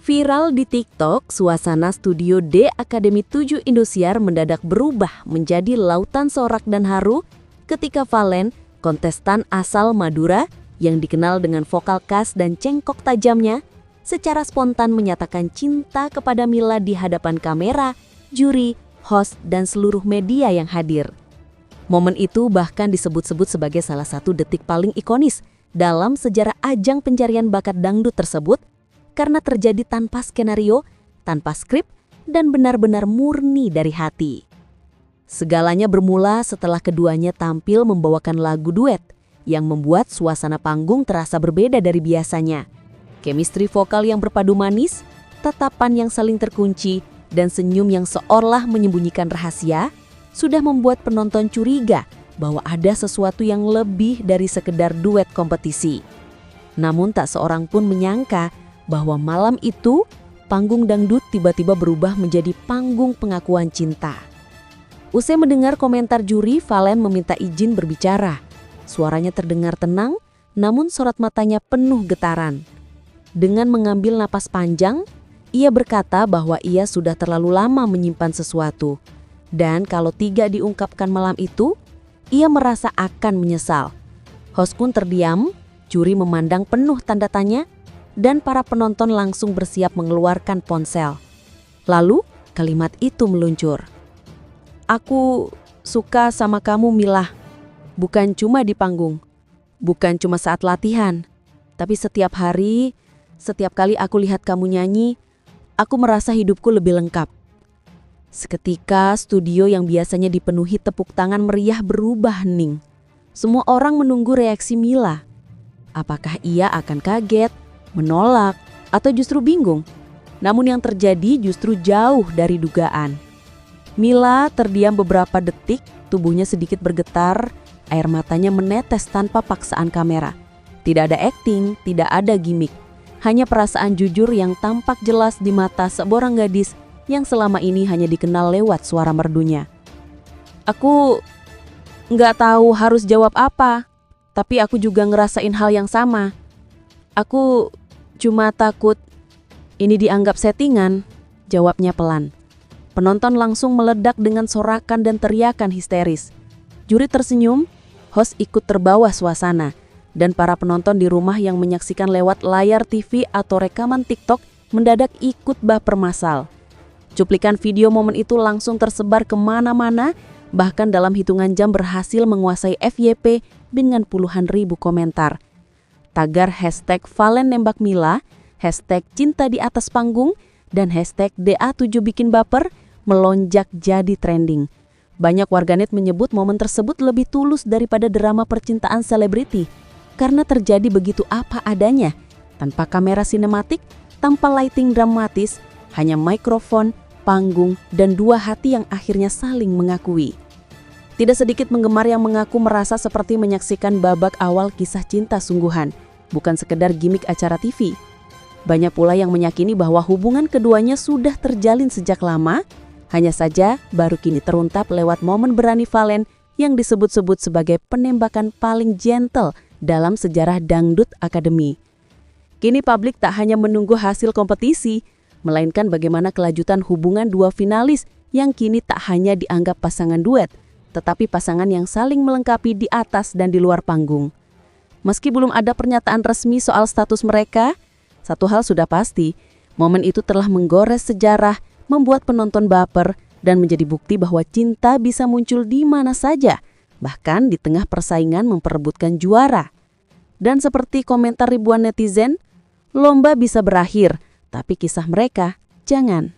Viral di TikTok, suasana studio D Akademi 7 Indosiar mendadak berubah menjadi lautan sorak dan haru ketika Valen, kontestan asal Madura yang dikenal dengan vokal khas dan cengkok tajamnya, secara spontan menyatakan cinta kepada Mila di hadapan kamera, juri, host, dan seluruh media yang hadir. Momen itu bahkan disebut-sebut sebagai salah satu detik paling ikonis dalam sejarah ajang pencarian bakat dangdut tersebut, karena terjadi tanpa skenario, tanpa skrip, dan benar-benar murni dari hati. Segalanya bermula setelah keduanya tampil membawakan lagu duet yang membuat suasana panggung terasa berbeda dari biasanya. Chemistry vokal yang berpadu manis, tatapan yang saling terkunci, dan senyum yang seolah menyembunyikan rahasia sudah membuat penonton curiga bahwa ada sesuatu yang lebih dari sekedar duet kompetisi. Namun tak seorang pun menyangka bahwa malam itu panggung dangdut tiba-tiba berubah menjadi panggung pengakuan cinta. Usai mendengar komentar juri, Valen meminta izin berbicara. Suaranya terdengar tenang, namun sorot matanya penuh getaran. Dengan mengambil napas panjang, ia berkata bahwa ia sudah terlalu lama menyimpan sesuatu. Dan kalau tidak diungkapkan malam itu, ia merasa akan menyesal. Host pun terdiam, juri memandang penuh tanda tanya, dan para penonton langsung bersiap mengeluarkan ponsel. Lalu kalimat itu meluncur. "Aku suka sama kamu, Mila. Bukan cuma di panggung, bukan cuma saat latihan, tapi setiap hari, setiap kali aku lihat kamu nyanyi, aku merasa hidupku lebih lengkap." Seketika studio yang biasanya dipenuhi tepuk tangan meriah berubah hening. Semua orang menunggu reaksi Mila. Apakah ia akan kaget, menolak, atau justru bingung? Namun yang terjadi justru jauh dari dugaan. Mila terdiam beberapa detik, tubuhnya sedikit bergetar, air matanya menetes tanpa paksaan kamera. Tidak ada akting, tidak ada gimik. Hanya perasaan jujur yang tampak jelas di mata seorang gadis yang selama ini hanya dikenal lewat suara merdunya. "Aku nggak tahu harus jawab apa, tapi aku juga ngerasain hal yang sama. Aku cuma takut ini dianggap settingan," jawabnya pelan. Penonton langsung meledak dengan sorakan dan teriakan histeris. Juri tersenyum, host ikut terbawa suasana, dan para penonton di rumah yang menyaksikan lewat layar TV atau rekaman TikTok mendadak ikut baper masal. Cuplikan video momen itu langsung tersebar kemana-mana, bahkan dalam hitungan jam berhasil menguasai FYP dengan puluhan ribu komentar. Tagar hashtag Valen nembak Mila, hashtag cinta di atas panggung, dan hashtag DA7 bikin baper melonjak jadi trending. Banyak warganet menyebut momen tersebut lebih tulus daripada drama percintaan selebriti, karena terjadi begitu apa adanya, tanpa kamera sinematik, tanpa lighting dramatis, hanya mikrofon, panggung, dan dua hati yang akhirnya saling mengakui. Tidak sedikit penggemar yang mengaku merasa seperti menyaksikan babak awal kisah cinta sungguhan, bukan sekedar gimik acara TV. Banyak pula yang meyakini bahwa hubungan keduanya sudah terjalin sejak lama, hanya saja baru kini terungkap lewat momen berani Valen yang disebut-sebut sebagai penembakan paling gentle dalam sejarah dangdut akademi. Kini publik tak hanya menunggu hasil kompetisi, melainkan bagaimana kelanjutan hubungan dua finalis yang kini tak hanya dianggap pasangan duet, tetapi pasangan yang saling melengkapi di atas dan di luar panggung. Meski belum ada pernyataan resmi soal status mereka, satu hal sudah pasti, momen itu telah menggores sejarah, membuat penonton baper, dan menjadi bukti bahwa cinta bisa muncul di mana saja, bahkan di tengah persaingan memperebutkan juara. Dan seperti komentar ribuan netizen, lomba bisa berakhir, tapi kisah mereka jangan.